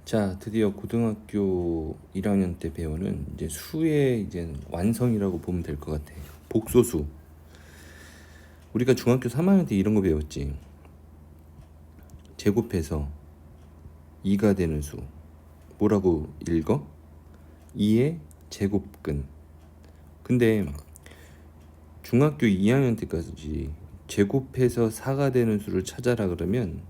자, 드디어 고등학교 1학년 때 배우는 이제 수의 이제 완성이라고 보면 될 것 같아. 복소수. 우리가 중학교 3학년 때 이런 거 배웠지. 제곱해서 2가 되는 수. 뭐라고 읽어? 2의 제곱근. 근데 중학교 2학년 때까지 제곱해서 4가 되는 수를 찾아라 그러면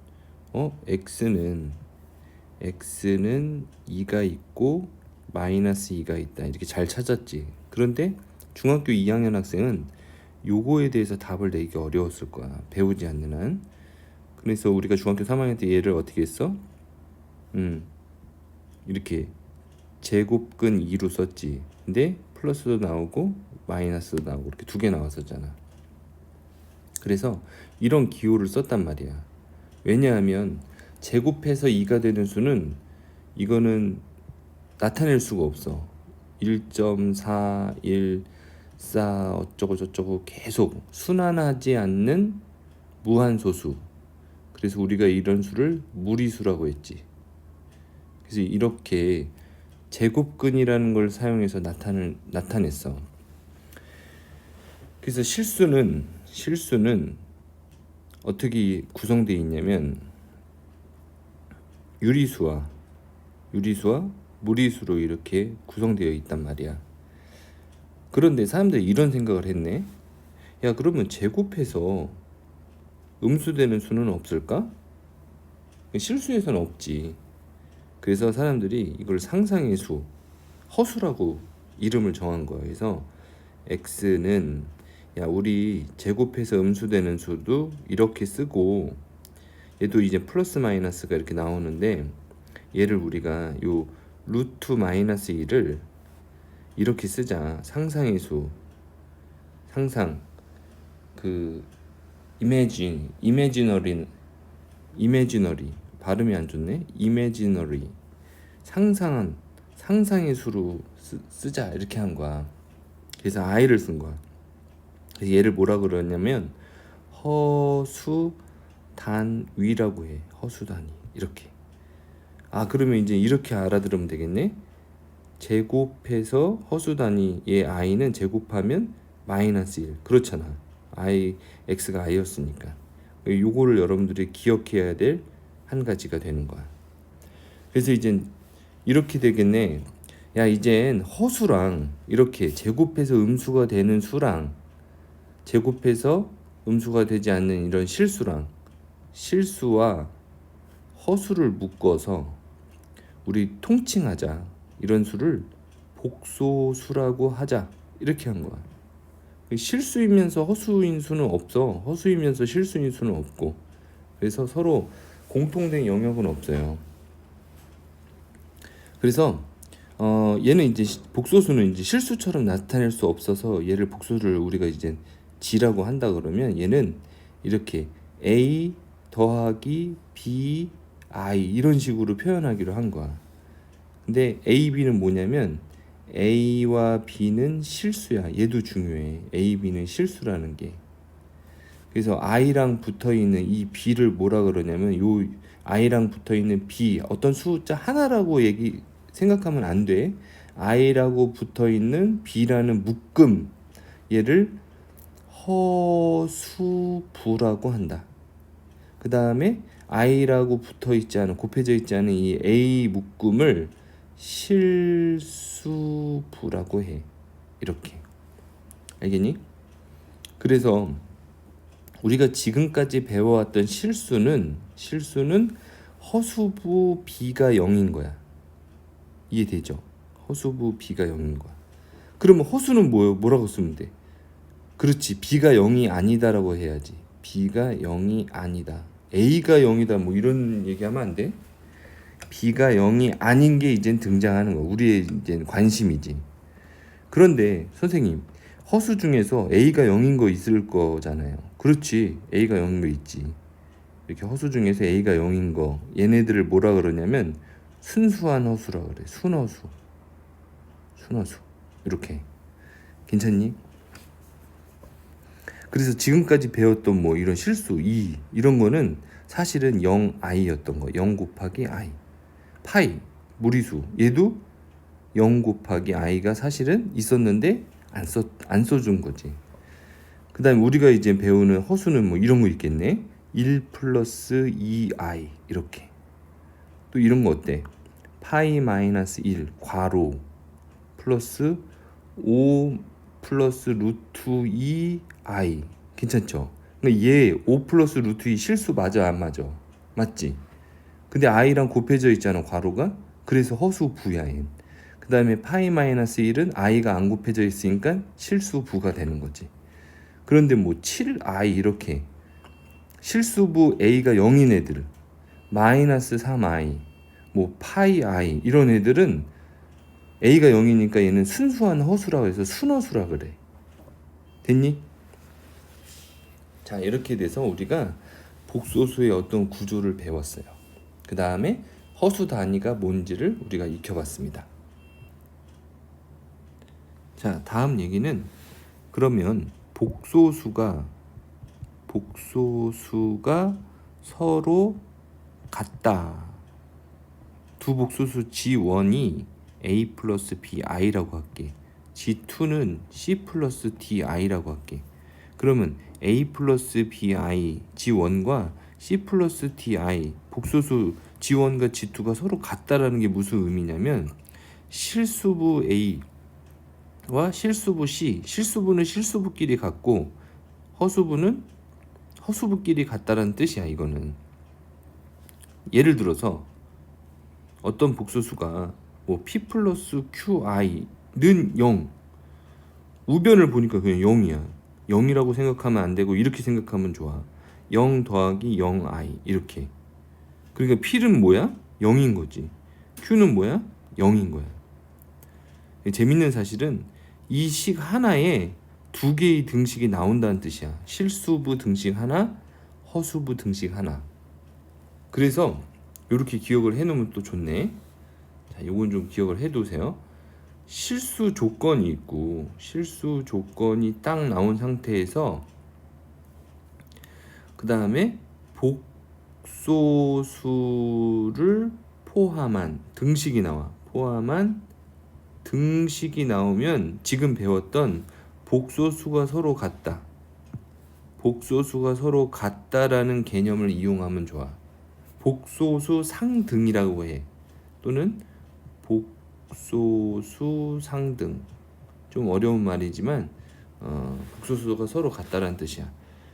x는 2가 있고 마이너스 2가 있다 이렇게 잘 찾았지. 그런데 중학교 2학년 학생은 요거에 대해서 답을 내기 어려웠을 거야, 배우지 않는 한. 그래서 우리가 중학교 3학년 때 얘를 어떻게 했어? 이렇게 제곱근 2로 썼지. 근데 플러스도 나오고 마이너스도 나오고 이렇게 두 개 나왔었잖아. 그래서 이런 기호를 썼단 말이야. 왜냐하면 제곱해서 2가 되는 수는 이거는 나타낼 수가 없어. 1.4, 1, 4 어쩌고 저쩌고 계속 순환하지 않는 무한소수. 그래서 우리가 이런 수를 무리수라고 했지. 그래서 이렇게 제곱근이라는 걸 사용해서 나타냈어. 그래서 실수는 어떻게 구성되어 있냐면 유리수와 무리수로 이렇게 구성되어 있단 말이야. 그런데 사람들이 이런 생각을 했네. 야, 그러면 제곱해서 음수되는 수는 없을까? 실수에서는 없지. 그래서 사람들이 이걸 상상의 수, 허수라고 이름을 정한 거야. 그래서 x는 우리 제곱해서 음수되는 수도 이렇게 쓰고, 얘도 이제 플러스 마이너스가 이렇게 나오는데 얘를 우리가 요 루트 마이너스 1을 이렇게 쓰자. 상상의 수, 상상, 그 이미지너리 발음이 안 좋네. 이미지너리, 상상의 수로 쓰자 이렇게 한 거야. 그래서 i를 쓴 거야. 그래서 얘를 뭐라 그러냐면 허수단위라고 해. 허수단위 이렇게. 그러면 이제 이렇게 알아들으면 되겠네. 제곱해서 허수단위 얘 i는 제곱하면 마이너스 1 그렇잖아. x가 i였으니까. 요거를 여러분들이 기억해야 될 한 가지가 되는 거야. 그래서 이제 이렇게 되겠네. 이젠 허수랑 이렇게 제곱해서 음수가 되는 수랑 제곱해서 음수가 되지 않는 이런 실수와 허수를 묶어서 우리 통칭하자. 이런 수를 복소수라고 하자 이렇게 한 거야. 실수이면서 허수인 수는 없어. 허수이면서 실수인 수는 없고. 그래서 서로 공통된 영역은 없어요. 그래서 얘는 이제 복소수는 이제 실수처럼 나타낼 수 없어서 얘를 복소를 우리가 이제 g라고 한다 그러면 얘는 이렇게 a 더하기 b i 이런 식으로 표현하기로 한 거야. 근데 a, b는 뭐냐면 a와 b는 실수야. 얘도 중요해. a, b는 실수라는 게. 그래서 i랑 붙어있는 이 b를 뭐라 그러냐면 요 i랑 붙어있는 b 어떤 숫자 하나라고 생각하면 안 돼. i라고 붙어있는 b라는 묶음 얘를 허수부라고 한다. 그 다음에 i라고 붙어있지 않은 곱해져 있지 않은 이 a 묶음을 실수부라고 해. 이렇게. 알겠니? 그래서 우리가 지금까지 배워왔던 실수는 허수부 b가 0인 거야. 이해되죠? 허수부 b가 0인 거야. 그러면 허수는 뭐라고 쓰면 돼? 그렇지, b가 0이 아니다라고 해야지. b가 0이 아니다. a가 0이다 뭐 이런 얘기하면 안 돼? b가 0이 아닌 게 이젠 등장하는 거야. 우리의 이제 관심이지. 그런데 선생님, 허수 중에서 a가 0인 거 있을 거잖아요. 그렇지, a가 0인 거 있지. 이렇게 허수 중에서 a가 0인 거, 얘네들을 뭐라 그러냐면 순수한 허수라 그래. 순허수 이렇게. 괜찮니? 그래서 지금까지 배웠던 뭐 이런 실수 이런 거는 사실은 0i였던 거. 0 곱하기 i. 파이 무리수 얘도 0 곱하기 i가 사실은 있었는데 안 써준 거지. 그 다음에 우리가 이제 배우는 허수는 뭐 이런 거 있겠네. 1 플러스 2i 이렇게. 또 이런 거 어때? 파이 마이너스 1 괄호 플러스 5 플러스 루트 2i 괜찮죠? 그러니까 얘 5 플러스 루트 2 실수 맞아 안 맞아? 맞지? 근데 i랑 곱해져 있잖아 괄호가. 그래서 허수 부야 얘. 그 다음에 파이 마이너스 1은 i가 안 곱해져 있으니까 실수부가 되는 거지. 그런데 뭐 7i 이렇게 실수부 a가 0인 애들 마이너스 3i 뭐 파이 i 이런 애들은 a가 0이니까 얘는 순수한 허수라고 해서 순허수라 그래. 됐니? 자 이렇게 돼서 우리가 복소수의 어떤 구조를 배웠어요. 그 다음에 허수 단위가 뭔지를 우리가 익혀봤습니다. 자 다음 얘기는 그러면 복소수가 서로 같다. 두 복소수 G1이 A 플러스 BI라고 할게. G2는 C 플러스 DI라고 할게. 그러면 A 플러스 BI G1과 C 플러스 DI 복소수 G1과 G2가 서로 같다라는 게 무슨 의미냐면 실수부 A와 실수부 C, 실수부는 실수부끼리 같고 허수부는 허수부끼리 같다라는 뜻이야. 이거는 예를 들어서 어떤 복소수가 뭐 P 플러스 QI는 0 우변을 보니까 그냥 0이야. 0이라고 생각하면 안 되고 이렇게 생각하면 좋아. 0 더하기 0i 이렇게. 그러니까 P는 뭐야? 0인 거지. Q는 뭐야? 0인 거야. 재밌는 사실은 이 식 하나에 두 개의 등식이 나온다는 뜻이야. 실수부 등식 하나, 허수부 등식 하나. 그래서 이렇게 기억을 해놓으면 또 좋네. 자, 요건 좀 기억을 해두세요. 실수 조건이 있고 실수 조건이 딱 나온 상태에서 그 다음에 복소수를 포함한 등식이 나와. 포함한 등식이 나오면 지금 배웠던 복소수가 서로 같다. 복소수가 서로 같다라는 개념을 이용하면 좋아. 복소수 상등이라고 해. 또는 복소수 상등. 좀 어려운 말이지만 복소수가 서로 같다라는 뜻이야.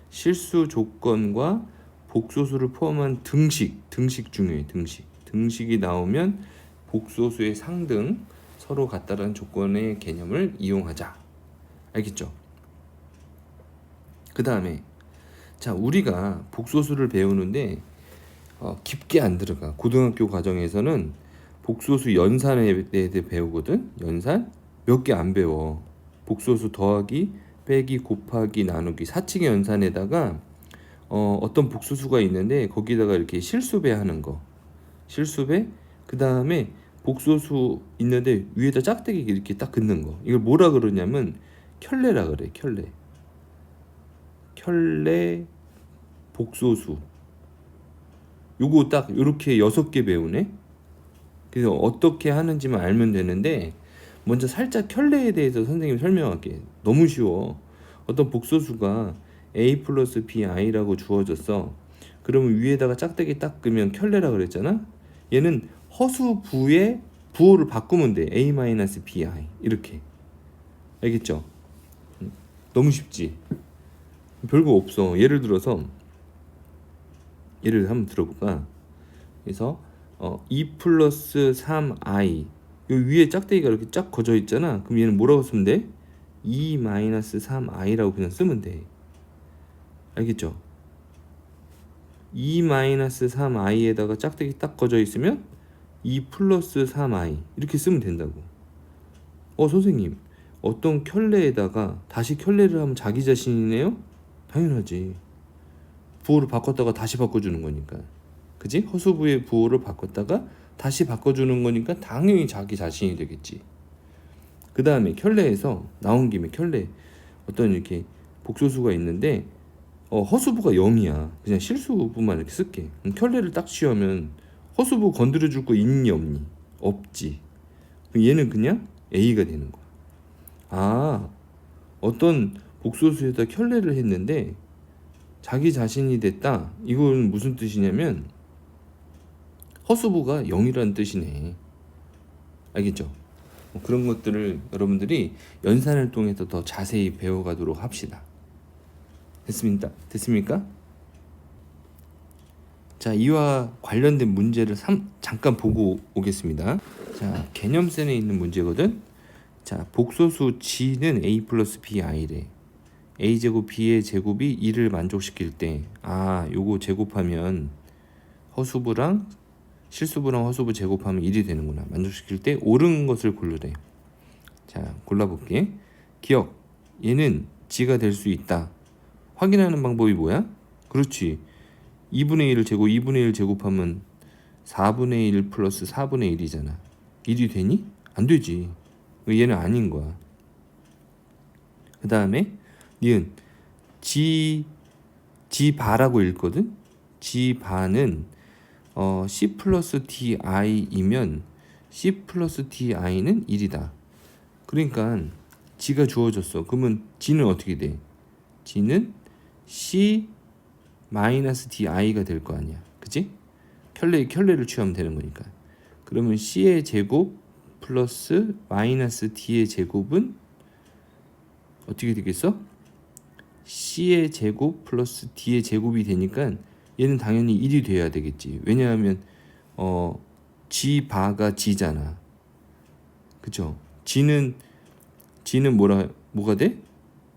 실수 조건과 복소수를 포함한 등식 중요해. 등식이 나오면 복소수의 상등 서로 같다라는 조건의 개념을 이용하자. 알겠죠? 그 다음에 자 우리가 복소수를 배우는데 깊게 안 들어가. 고등학교 과정에서는 복소수 연산에 대해 배우거든. 연산 몇 개 안 배워. 복소수 더하기 빼기 곱하기 나누기 사칙의 연산에다가 어떤 복소수가 있는데 거기다가 이렇게 실수배 하는 거. 실수배 그 다음에 복소수 있는데 위에다 짝대기 이렇게 딱 긋는 거. 이걸 뭐라 그러냐면 켤레라 그래. 켤레 복소수. 요거 딱 요렇게 6개 배우네. 그래서 어떻게 하는지만 알면 되는데 먼저 살짝 켤레에 대해서 선생님이 설명할게. 너무 쉬워. 어떤 복소수가 A 플러스 BI라고 주어졌어. 그러면 위에다가 짝대기 딱 끄면 켤레라 그랬잖아. 얘는 허수부의 부호를 바꾸면 돼. A 마이너스 BI 이렇게. 알겠죠? 너무 쉽지? 별거 없어. 예를 들어서 예를 한번 들어볼까? 그래서 2 플러스 3i 요 위에 짝대기가 이렇게 쫙 거져 있잖아. 그럼 얘는 뭐라고 쓰면 돼? 2 마이너스 3i라고 그냥 쓰면 돼. 알겠죠? 2 마이너스 3i에다가 짝대기 딱 거져 있으면 2 플러스 3i 이렇게 쓰면 된다고. 선생님 어떤 켤레에다가 다시 켤레를 하면 자기 자신이네요? 당연하지. 부호를 바꿨다가 다시 바꿔주는 거니까. 그지? 허수부의 부호를 바꿨다가 다시 바꿔주는 거니까 당연히 자기 자신이 되겠지. 그 다음에 켤레에서 나온 김에 켤레 어떤 이렇게 복소수가 있는데 허수부가 0이야. 그냥 실수부만 이렇게 쓸게. 켤레를 딱 씌우면 허수부 건드려 줄 거 있니 없니? 없지. 그럼 얘는 그냥 A가 되는 거야. 아, 어떤 복소수에다 켤레를 했는데 자기 자신이 됐다. 이건 무슨 뜻이냐면 허수부가 0이라는 뜻이네. 알겠죠? 그런 것들을 여러분들이 연산을 통해서 더 자세히 배워가도록 합시다. 됐습니까? 자, 이와 관련된 문제를 잠깐 보고 오겠습니다. 자, 개념센에 있는 문제거든. 자, 복소수 G는 A 플러스 BI래. A제곱 B의 제곱이 2를 만족시킬 때, 요거 제곱하면 허수부랑 실수부랑 허수부 제곱하면 1이 되는구나. 만족시킬 때 옳은 것을 고르래. 자, 골라볼게. 기억, 얘는 G가 될 수 있다. 확인하는 방법이 뭐야? 그렇지. 2분의 1을 제곱, 2분의 1 제곱하면 4분의 1 플러스 4분의 1이잖아. 1이 되니? 안 되지. 얘는 아닌 거야. 그 다음에 니은 G 바라고 읽거든. G 바는 C 플러스 DI이면 C 플러스 DI는 1이다. 그러니까 G가 주어졌어. 그러면 G는 어떻게 돼? G는 C 마이너스 DI가 될 거 아니야. 그치? 켤레를 취하면 되는 거니까. 그러면 C의 제곱 플러스 마이너스 D의 제곱은 어떻게 되겠어? C의 제곱 플러스 D의 제곱이 되니까 얘는 당연히 1이 돼야 되겠지. 왜냐하면 G 바가 G잖아. 그쵸? G는 뭐가 돼?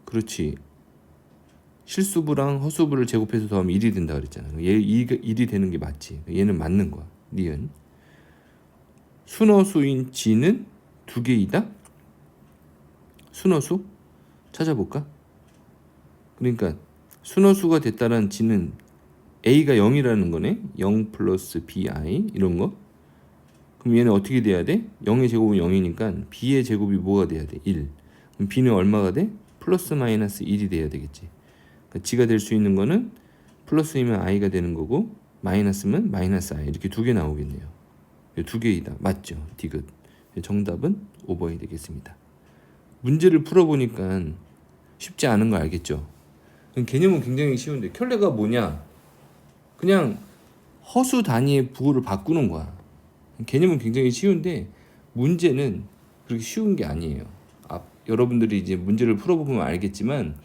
그렇지. 실수부랑 허수부를 제곱해서 더하면 1이 된다 그랬잖아. 얘 1이 되는 게 맞지. 얘는 맞는 거야. 니은. 순허수인 G는 2개이다? 순허수? 찾아볼까? 그러니까 순허수가 됐다는 G는 A가 0이라는 거네. 0 플러스 BI 이런 거. 그럼 얘는 어떻게 돼야 돼? 0의 제곱은 0이니까 B의 제곱이 뭐가 돼야 돼? 1. 그럼 B는 얼마가 돼? 플러스 마이너스 1이 돼야 되겠지. 그러니까 G가 될 수 있는 거는 플러스이면 I가 되는 거고 마이너스면 마이너스 I 이렇게 두 개 나오겠네요. 두 개이다. 맞죠? 디귿. 정답은 5번이 되겠습니다. 문제를 풀어보니까 쉽지 않은 거 알겠죠? 개념은 굉장히 쉬운데 켤레가 뭐냐? 그냥 허수 단위의 부호를 바꾸는 거야. 개념은 굉장히 쉬운데 문제는 그렇게 쉬운 게 아니에요. 여러분들이 이제 문제를 풀어보면 알겠지만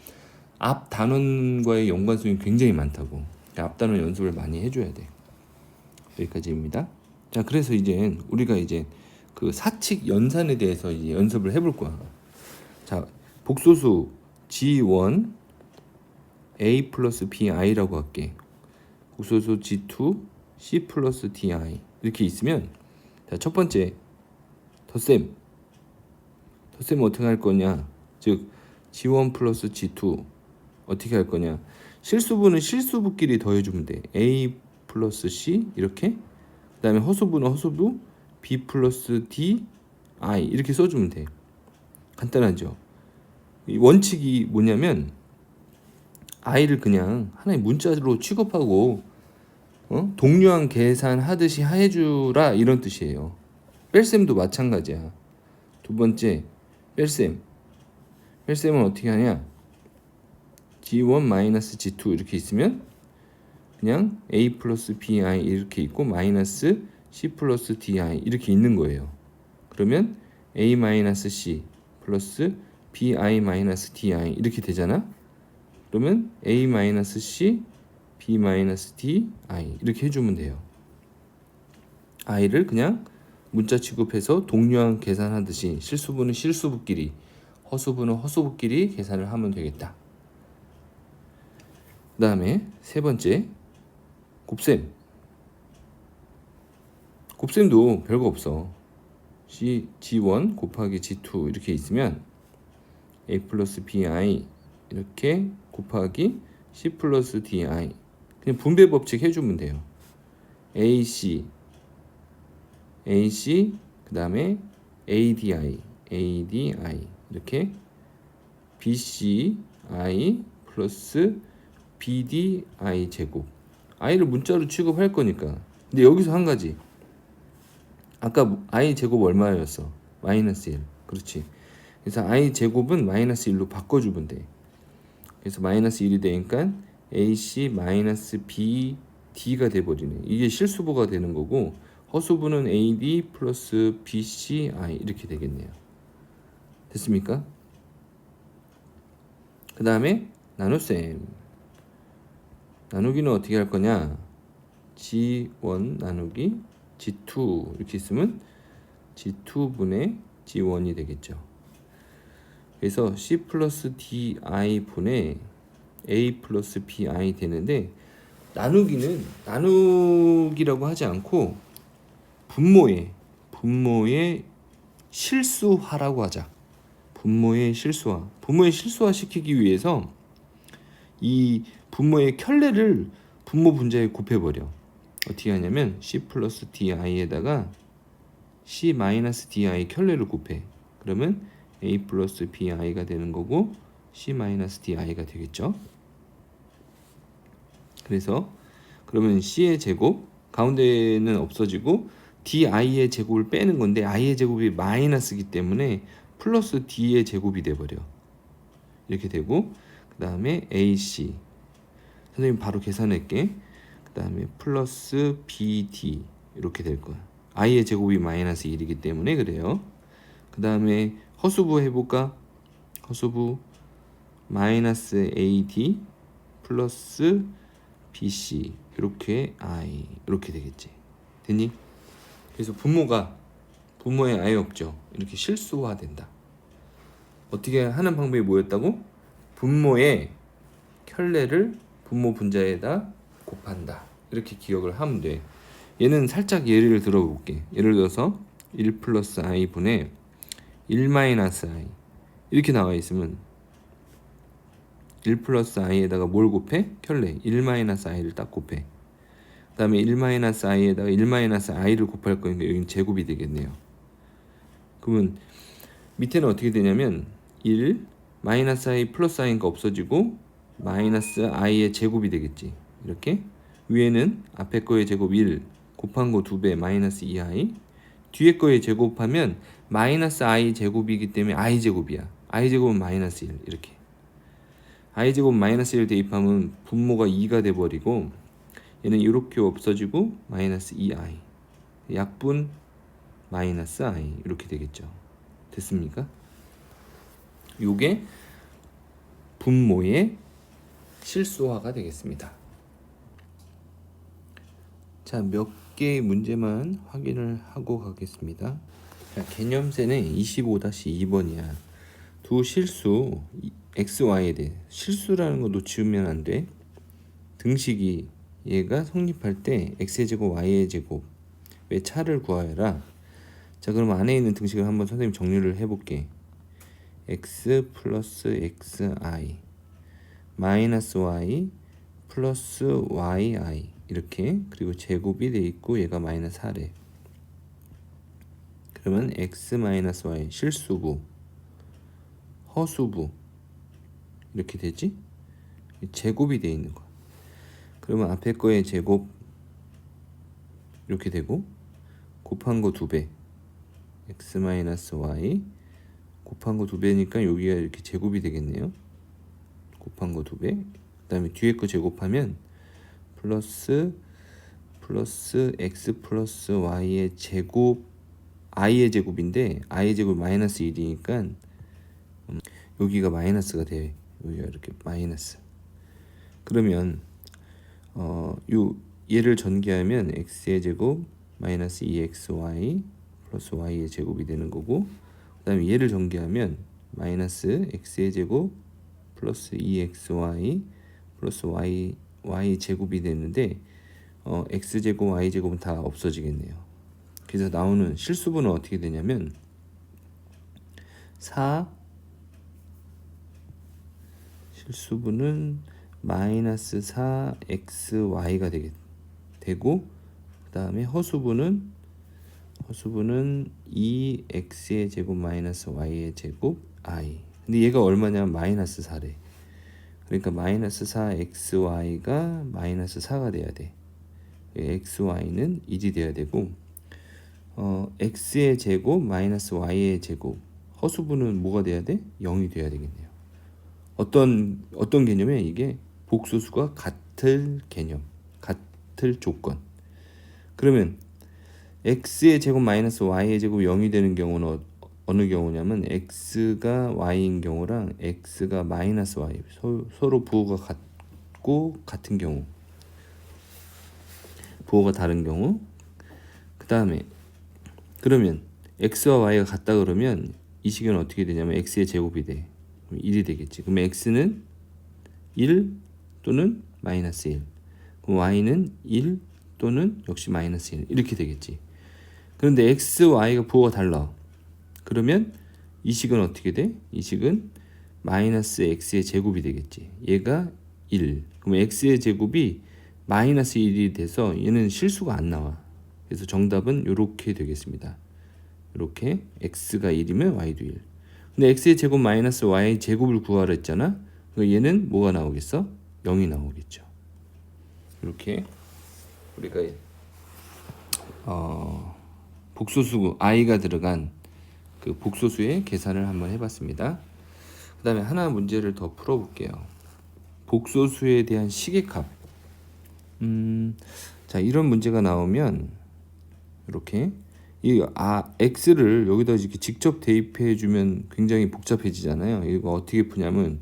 앞 단원과의 연관성이 굉장히 많다고. 앞 단원 연습을 많이 해줘야 돼. 여기까지입니다. 자, 그래서 이제 우리가 이제 그 사칙 연산에 대해서 이제 연습을 해볼 거야. 자, 복소수 G1 A 플러스 BI라고 할게. 복소수 G2 C 플러스 DI 이렇게 있으면, 자, 첫 번째 덧셈은 어떻게 할 거냐? 즉 G1 플러스 G2 어떻게 할 거냐? 실수부는 실수부끼리 더해주면 돼. A 플러스 C 이렇게. 그 다음에 허수부는 허수부 B 플러스 D I 이렇게 써주면 돼. 간단하죠? 이 원칙이 뭐냐면 I를 그냥 하나의 문자로 취급하고 동류항 계산하듯이 해주라 이런 뜻이에요. 뺄셈도 마찬가지야. 두 번째 뺄셈은 어떻게 하냐? G1 마이너스 G2 이렇게 있으면 그냥 A 플러스 BI 이렇게 있고 마이너스 C 플러스 DI 이렇게 있는 거예요. 그러면 A 마이너스 C 플러스 BI 마이너스 DI 이렇게 되잖아. 그러면 A 마이너스 C B 마이너스 DI 이렇게 해주면 돼요. I를 그냥 문자 취급해서 동류항 계산하듯이 실수부는 실수부끼리 허수부는 허수부끼리 계산을 하면 되겠다. 그 다음에 세 번째 곱셈도 별거 없어. G1 곱하기 G2 이렇게 있으면 A 플러스 BI 이렇게 곱하기 C 플러스 DI 그냥 분배 법칙 해주면 돼요. AC 그 다음에 ADI 이렇게 BCI 플러스 BDI 제곱 I를 문자로 취급할 거니까 근데 여기서 한 가지, 아까 i 제곱 얼마였어? 마이너스 1. 그렇지. 그래서 i 제곱은 마이너스 1로 바꿔주면 돼. 그래서 마이너스 1이 되니까 ac 마이너스 bd가 돼버리네. 이게 실수부가 되는 거고, 허수부는 ad 플러스 bci 이렇게 되겠네요. 됐습니까? 그 다음에 나눗셈. 나누기는 어떻게 할 거냐? g1 나누기 g2 이렇게 있으면 g2분의 g1이 되겠죠. 그래서 c 플러스 di 분의 a 플러스 bi 되는데, 나누기는 나누기라고 하지 않고 분모의 실수화라고 하자. 분모의 실수화 시키기 위해서 이 분모의 켤레를 분모 분자에 곱해버려. 어떻게 하냐면 c 플러스 di에다가 c 마이너스 di 켤레를 곱해. 그러면 a 플러스 bi가 되는 거고 c 마이너스 di가 되겠죠. 그래서 그러면 c의 제곱 가운데는 없어지고 di의 제곱을 빼는 건데, i의 제곱이 마이너스이기 때문에 플러스 d의 제곱이 돼버려. 이렇게 되고, 그 다음에 ac 선생님 바로 계산할게. 그 다음에 플러스 bd 이렇게 될 거야. i의 제곱이 마이너스 1이기 때문에 그래요. 그 다음에 허수부 해볼까? 허수부 마이너스 ad 플러스 bc 이렇게 i 이렇게 되겠지. 됐니? 그래서 분모에 i 없죠. 이렇게 실수화된다. 어떻게 하는 방법이 뭐였다고? 분모의 켤레를 분모 분자에다 곱한다. 이렇게 기억을 하면 돼. 얘는 살짝 예를 들어볼게. 예를 들어서 1 플러스 i 분의 1 마이너스 i 이렇게 나와 있으면 1 플러스 i에다가 뭘 곱해? 켤레 1 마이너스 i를 딱 곱해. 그 다음에 1 마이너스 i에다가 1 마이너스 i를 곱할 거니까 여기는 제곱이 되겠네요. 그러면 밑에는 어떻게 되냐면 1 마이너스 i 플러스 i니까 없어지고 마이너스 i의 제곱이 되겠지. 이렇게 위에는 앞에 거의 제곱 1 곱한 거 2배 마이너스 2i, 뒤에 거의 제곱하면 마이너스 i 제곱이기 때문에 i 제곱이야. i 제곱은 마이너스 1 이렇게. i 제곱 마이너스 1 대입하면 분모가 2가 돼버리고, 얘는 이렇게 없어지고 마이너스 2i 약분 마이너스 i 이렇게 되겠죠. 됐습니까? 요게 분모의 실수화가 되겠습니다. 자, 몇 개의 문제만 확인을 하고 가겠습니다. 자, 개념세는 25-2번이야. 두 실수 x, y에 대해 실수라는 거 놓치면 안 돼. 등식이 얘가 성립할 때 x의 제곱 y의 제곱 왜 차를 구하여라. 자, 그럼 안에 있는 등식을 한번 선생님 정리를 해볼게. x 플러스 xi 마이너스 y 플러스 yi 이렇게, 그리고 제곱이 돼 있고 얘가 마이너스 4래. 그러면 x 마이너스 y 실수부 허수부 이렇게 되지? 제곱이 돼 있는 거야. 그러면 앞에 거의 제곱 이렇게 되고, 곱한 거 2배 x 마이너스 y 곱한 거 2배니까 여기가 이렇게 제곱이 되겠네요. 곱한 거 2배. 그 다음에 뒤에 거 제곱하면 플러스 x 플러스 y의 제곱 i의 제곱인데 i의 제곱 마이너스 1이니까 여기가 마이너스가 돼. 여기가 이렇게 마이너스. 그러면 얘를 전개하면 x의 제곱 마이너스 2xy 플러스 y의 제곱이 되는 거고, 그 다음에 얘를 전개하면 마이너스 x의 제곱 플러스 2xy 플러스 y 제곱이 되는데 x제곱 y제곱은 다 없어지겠네요. 그래서 나오는 실수분은 어떻게 되냐면 4 실수분은 마이너스 4xy가 되고, 그 다음에 허수분은 2x의 제곱 마이너스 y의 제곱 i. 근데 얘가 얼마냐면 마이너스 4래. 그러니까 마이너스 4xy가 마이너스 4가 돼야 돼. xy는 1이 돼야 되고 x의 제곱 마이너스 y의 제곱 허수분은 뭐가 돼야 돼? 0이 돼야 되겠네요. 어떤 개념에 이게 복소수가 같을 개념, 같을 조건. 그러면 x의 제곱 마이너스 y의 제곱 0이 되는 경우는 어느 경우냐면 x가 y인 경우랑 x가 마이너스 y 서로 부호가 같고 같은 경우, 부호가 다른 경우. 그 다음에 그러면 x와 y가 같다 그러면 이 식은 어떻게 되냐면 x의 제곱이 돼. 1이 되겠지. 그럼 x는 1 또는 마이너스 1. 그럼 y는 1 또는 역시 마이너스 1. 이렇게 되겠지. 그런데 x, y가 부호가 달라. 그러면 이 식은 어떻게 돼? 이 식은 마이너스 x의 제곱이 되겠지. 얘가 1. 그럼 x의 제곱이 마이너스 1이 돼서 얘는 실수가 안 나와. 그래서 정답은 이렇게 되겠습니다. 이렇게 x가 1이면 y도 1. 근데 x의 제곱 마이너스 y의 제곱을 구하라 했잖아. 그러니까 얘는 뭐가 나오겠어? 0이 나오겠죠. 이렇게 우리가 복소수 i가 들어간 그 복소수의 계산을 한번 해봤습니다. 그 다음에 하나 문제를 더 풀어볼게요. 복소수에 대한 시계값. 자, 이런 문제가 나오면 이렇게 x를 여기다 이렇게 직접 대입해 주면 굉장히 복잡해지잖아요. 이거 어떻게 푸냐면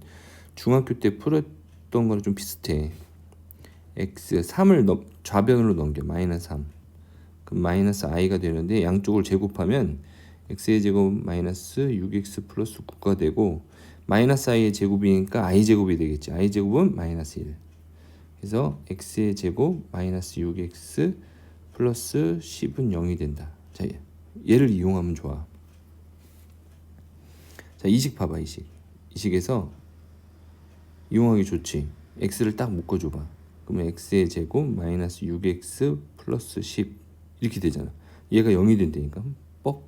중학교 때 풀었던 거랑 좀 비슷해. x 3을 좌변으로 넘겨. 마이너스 3. 그럼 마이너스 i가 되는데 양쪽을 제곱하면 x의 제곱 마이너스 6x 플러스 9가 되고 마이너스 i의 제곱이니까 i 제곱이 되겠지. i 제곱은 마이너스 1. 그래서 x의 제곱 마이너스 6x 플러스 10은 0이 된다. 자, 얘를 이용하면 좋아. 자, 이 식 봐봐. 이 식에서 이용하기 좋지. x를 딱 묶어줘봐. 그러면 x의 제곱 마이너스 6x 플러스 10 이렇게 되잖아. 얘가 0이 된다니까. 뻑.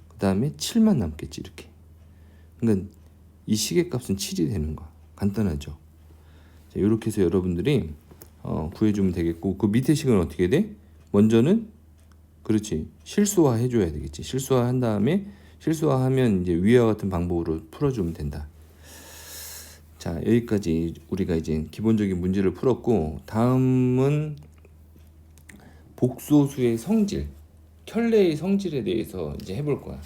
그 다음에 7만 남겠지. 이렇게. 그러니까 이 식의 값은 7이 되는 거야. 간단하죠. 자, 이렇게 해서 여러분들이 구해주면 되겠고, 그 밑에 식은 어떻게 돼? 먼저는 그렇지, 실수화 해줘야 되겠지. 실수화 한 다음에 실수화하면 이제 위와 같은 방법으로 풀어주면 된다. 자, 여기까지 우리가 이제 기본적인 문제를 풀었고, 다음은 복소수의 성질, 켤레의 성질에 대해서 이제 해볼 거야.